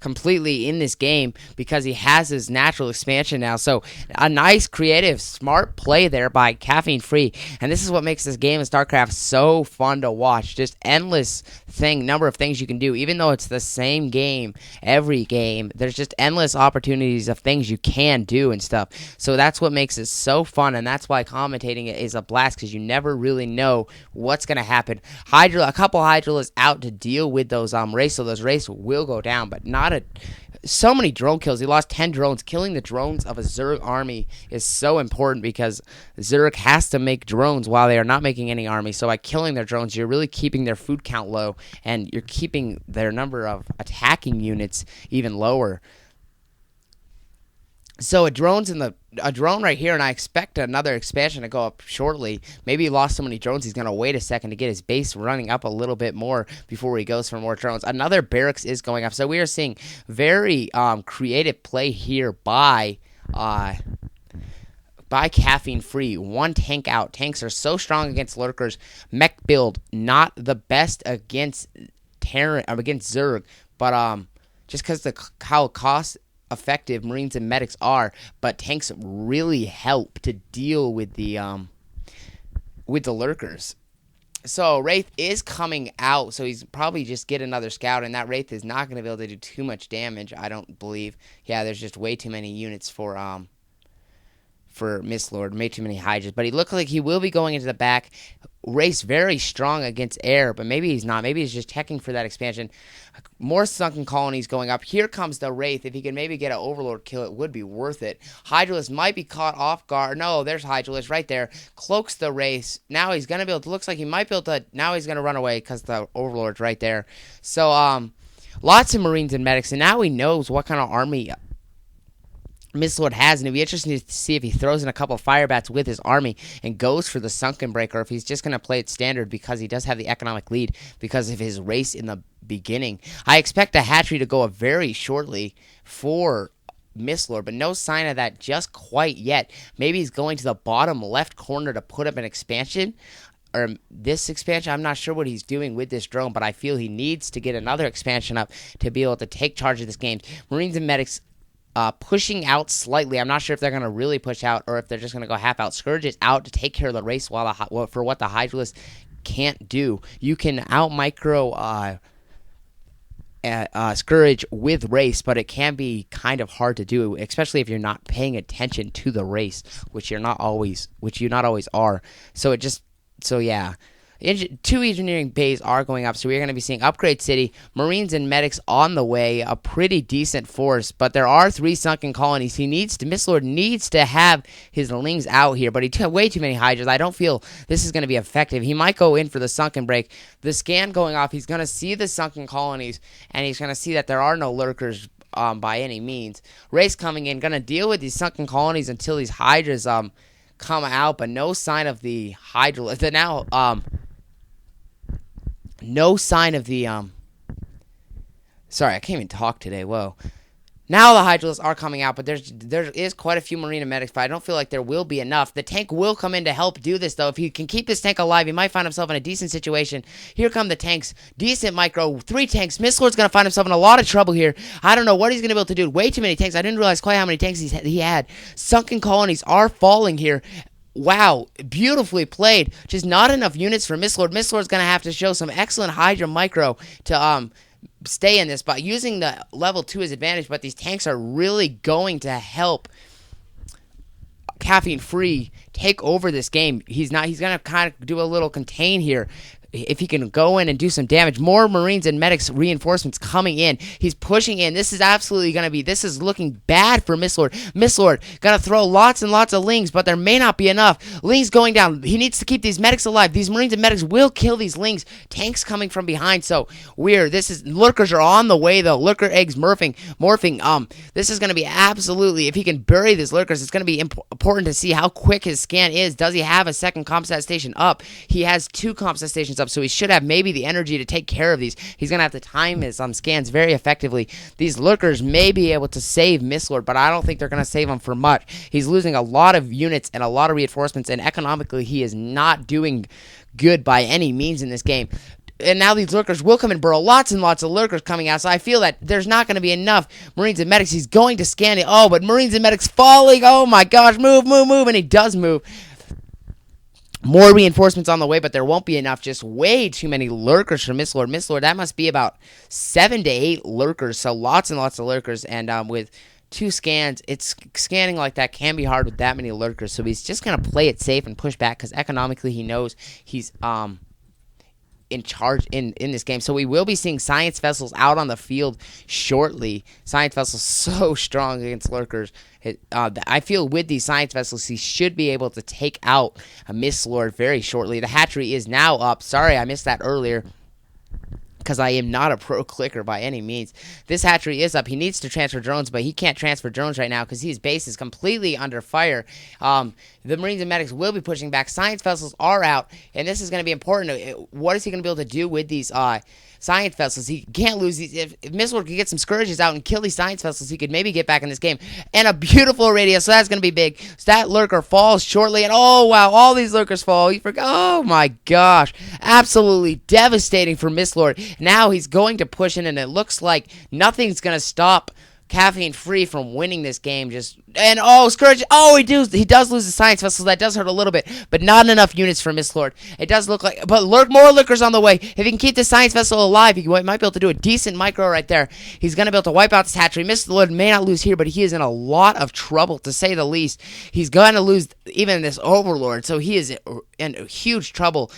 completely in this game because he has his natural expansion now. So a nice, creative, smart play there by Caffeine Free. And this is what makes this game of StarCraft so fun to watch. Just endless number of things you can do. Even though it's the same game every game, there's just endless opportunities of things you can do and stuff. So that's what makes it so fun, and that's why commentating it is a blast, because you never really know what's going to happen. A couple Hydralisks out to deal with those Wraiths, so those Wraiths will go down, but so many drone kills. He lost 10 drones. Killing the drones of a Zerg army is so important because Zerg has to make drones while they are not making any army. So by killing their drones, you're really keeping their food count low, and you're keeping their number of attacking units even lower. So a drone right here, and I expect another expansion to go up shortly. Maybe he lost so many drones, he's going to wait a second to get his base running up a little bit more before he goes for more drones. Another barracks is going up. So we are seeing very creative play here by Caffeine Free. One tank out. Tanks are so strong against lurkers. Mech build, not the best against Zerg, but just because how cost effective Marines and medics are, but tanks really help to deal with the lurkers. So Wraith is coming out, so he's probably just get another scout, and that Wraith is not going to be able to do too much damage, I don't believe. Yeah, there's just way too many units for Mystlord, way too many Hydras, but he looks like he will be going into the back. Wraith's very strong against air, but maybe he's not. Maybe he's just checking for that expansion. More sunken colonies going up. Here comes the Wraith. If he can maybe get an Overlord kill, it would be worth it. Hydralisk might be caught off guard. No, there's Hydralisk right there. Cloaks the Wraith. Now he's going to be able to, looks like he might be able to, now he's going to run away because the Overlord's right there. So, lots of Marines and medics, and now he knows what kind of army Mystlord has, and it'd be interesting to see if he throws in a couple of fire bats with his army and goes for the Sunken Break, or if he's just going to play it standard because he does have the economic lead because of his race in the beginning. I expect a hatchery to go up very shortly for Mystlord, but no sign of that just quite yet. Maybe he's going to the bottom left corner to put up an expansion, or this expansion. I'm not sure what he's doing with this drone, but I feel he needs to get another expansion up to be able to take charge of this game. Marines and medics pushing out slightly. I'm not sure if they're going to really push out or if they're just going to go half out. Scourge is out to take care of the race for what the Hydralisk can't do. You can out micro Scourge with race, but it can be kind of hard to do, especially if you're not paying attention to the race, which you not always are. So yeah. 2 engineering bays are going up, so we're going to be seeing Upgrade City, Marines and medics on the way, a pretty decent force, but there are 3 sunken colonies. Mystlord needs to have his lings out here, but he took way too many Hydras. I don't feel this is going to be effective. He might go in for the Sunken Break. The scan going off, he's going to see the sunken colonies, and he's going to see that there are no lurkers by any means. Race coming in, going to deal with these sunken colonies until these Hydras come out, but no sign of the Hydra. No sign of the, sorry, I can't even talk today, whoa. Now the Hydralisks are coming out, but there is quite a few Marine and medics, but I don't feel like there will be enough. The tank will come in to help do this, though. If he can keep this tank alive, he might find himself in a decent situation. Here come the tanks. Decent micro. 3 tanks. Mystlord's going to find himself in a lot of trouble here. I don't know what he's going to be able to do. Way too many tanks. I didn't realize quite how many tanks he had. Sunken colonies are falling here. Wow, beautifully played. Just not enough units for Mystlord. Mystlord's going to have to show some excellent Hydra micro to stay in this, but using the level 2 as advantage, but these tanks are really going to help Caffeine Free take over this game. He's going to kind of do a little contain here. If he can go in and do some damage. More Marines and medics reinforcements coming in. He's pushing in. This is absolutely going to be, this is looking bad for Mystlord. Mystlord going to throw lots and lots of lings, but there may not be enough. Lings going down. He needs to keep these medics alive. These Marines and medics will kill these lings. Tanks coming from behind, so weird. Lurkers are on the way, though. Lurker eggs morphing. This is going to be absolutely, if he can bury these lurkers, it's going to be important to see how quick his scan is. Does he have a second ComStat station up? He has 2 ComStat stations up, so he should have maybe the energy to take care of these. He's going to have to time his scans very effectively. These lurkers may be able to save Mystlord, but I don't think they're going to save him for much. He's losing a lot of units and a lot of reinforcements, and economically he is not doing good by any means in this game. And now these lurkers will come and burrow. Lots and lots of lurkers coming out. So I feel that there's not going to be enough Marines and Medics. He's going to scan it. Oh, but Marines and Medics falling. Oh my gosh. Move, move, move. And he does move. More reinforcements on the way, but there won't be enough. Just way too many lurkers for Mystlord. Mystlord, that must be about 7 to 8 lurkers. So lots and lots of lurkers. And with 2 scans, it's scanning like that can be hard with that many lurkers. So he's just going to play it safe and push back because economically he knows he's in charge in this game. So we will be seeing Science Vessels out on the field shortly. Science Vessels so strong against lurkers. I feel with these Science Vessels, he should be able to take out a Mystlord very shortly. The hatchery is now up. Sorry, I missed that earlier, because I am not a pro clicker by any means. This hatchery is up. He needs to transfer drones, but he can't transfer drones right now because his base is completely under fire. The Marines and Medics will be pushing back. Science Vessels are out, and this is going to be important. What is he going to be able to do with these Science Vessels? He can't lose these. If Mystlord could get some Scourges out and kill these Science Vessels, he could maybe get back in this game. And a beautiful radius, so that's going to be big. So that lurker falls shortly, and oh wow, all these lurkers fall. Oh my gosh, absolutely devastating for Mystlord. Now he's going to push in, and it looks like nothing's going to stop Caffeine Free from winning this game. Scourge. Oh, he does lose the Science Vessel. That does hurt a little bit, but not enough units for Mystlord. It does look like, but more lurkers on the way. If he can keep the Science Vessel alive, he might be able to do a decent micro right there. He's going to be able to wipe out this hatchery. Mystlord may not lose here, but he is in a lot of trouble, to say the least. He's going to lose even this Overlord, so he is in huge trouble.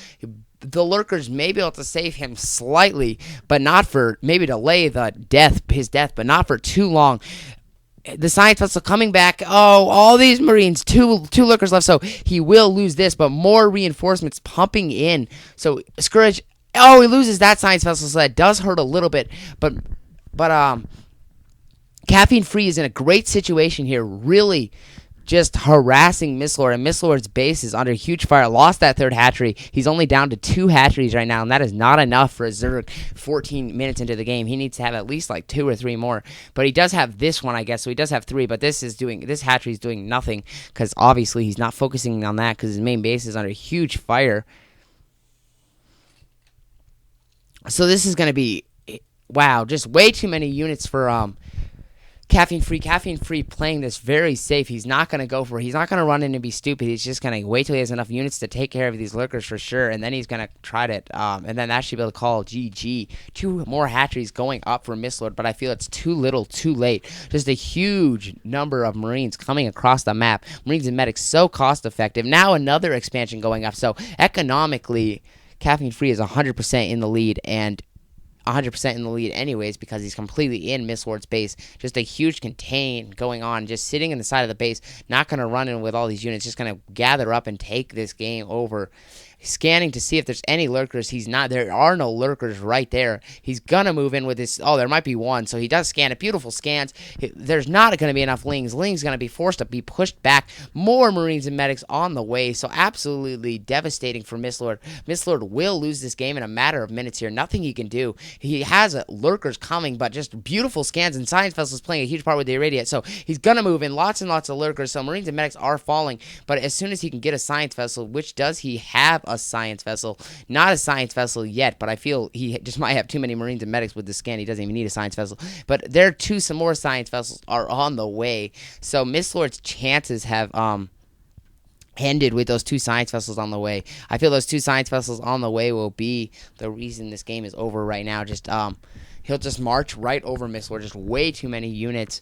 The lurkers may be able to save him slightly, but not for, maybe delay his death, but not for too long. The Science Vessel coming back. Oh, all these Marines, two lurkers left, so he will lose this, but more reinforcements pumping in. So Scourge, he loses that Science Vessel, so that does hurt a little bit, but Caffeine Free is in a great situation here, really just harassing Mystlord, and Mystlord's base is under huge fire. Lost that 3rd hatchery. He's only down to 2 hatcheries right now, and that is not enough for a Zerg 14 minutes into the game. He needs to have at least like 2 or 3 more. But he does have this one, I guess, so he does have 3, but this hatchery is doing nothing, because obviously he's not focusing on that because his main base is under huge fire. So this is going to be, wow, just way too many units for Caffeine Free playing this very safe. He's not going to go for it. He's not going to run in and be stupid. He's just going to wait till he has enough units to take care of these lurkers for sure, and then he's going to try to, and then that should be able to call GG. 2 more hatcheries going up for Mystlord, but I feel it's too little, too late. Just a huge number of Marines coming across the map. Marines and Medics so cost effective. Now another expansion going up, so economically, Caffeine Free is 100% in the lead, and 100% in the lead anyways, because he's completely in Mystlord's base. Just a huge contain going on, just sitting in the side of the base, not going to run in with all these units, just going to gather up and take this game over. Scanning to see if there's any lurkers. There are no lurkers right there. He's gonna move in with this. Oh, there might be one. So he does scan it. Beautiful scans. There's not gonna be enough Lings. Ling's gonna be forced to be pushed back. More Marines and Medics on the way. So absolutely devastating for Mystlord. Mystlord will lose this game in a matter of minutes here. Nothing he can do. He has lurkers coming, but just beautiful scans, and Science Vessel is playing a huge part with the Irradiate. So he's gonna move in. Lots and lots of lurkers. So Marines and Medics are falling, but as soon as he can get a Science Vessel, which does he have a Science Vessel? Not a Science Vessel yet, but I feel he just might have too many Marines and Medics with the scan. He doesn't even need a Science Vessel. But some more Science Vessels are on the way. So Mystlord's chances have ended with those 2 Science Vessels on the way. I feel those 2 Science Vessels on the way will be the reason this game is over right now. Just he'll just march right over Mystlord. Just way too many units.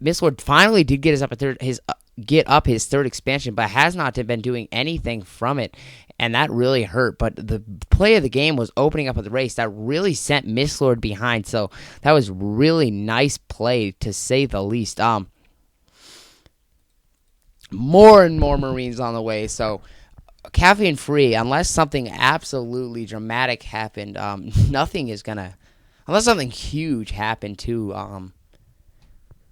Mystlord finally did get his 3rd expansion, but has not been doing anything from it, and that really hurt. But the play of the game was opening up of the race. That really sent Mystlord behind, so that was really nice play, to say the least. More and more Marines on the way, so Caffeine Free, unless something absolutely dramatic happened, unless something huge happened to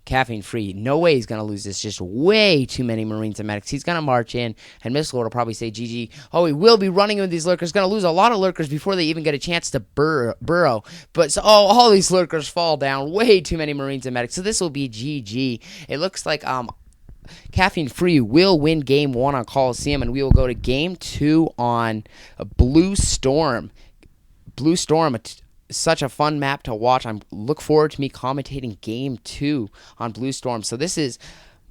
Caffeine Free, no way he's going to lose this. Just way too many Marines and Medics. He's going to march in, and Mystlord will probably say GG. Oh, he will be running with these lurkers. Going to lose a lot of lurkers before they even get a chance to burrow. But all these lurkers fall down. Way too many Marines and Medics. So this will be GG. It looks like Caffeine Free will win Game 1 on Coliseum, and we will go to Game 2 on Blue Storm. Blue Storm, such a fun map to watch. I look forward to me commentating Game 2 on Blue Storm. So this is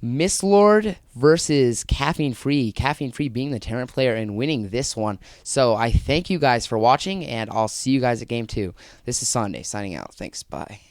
Mystlord versus Caffeine Free. Caffeine Free being the Terran player and winning this one. So I thank you guys for watching, and I'll see you guys at Game 2. This is Sunday, signing out. Thanks, bye.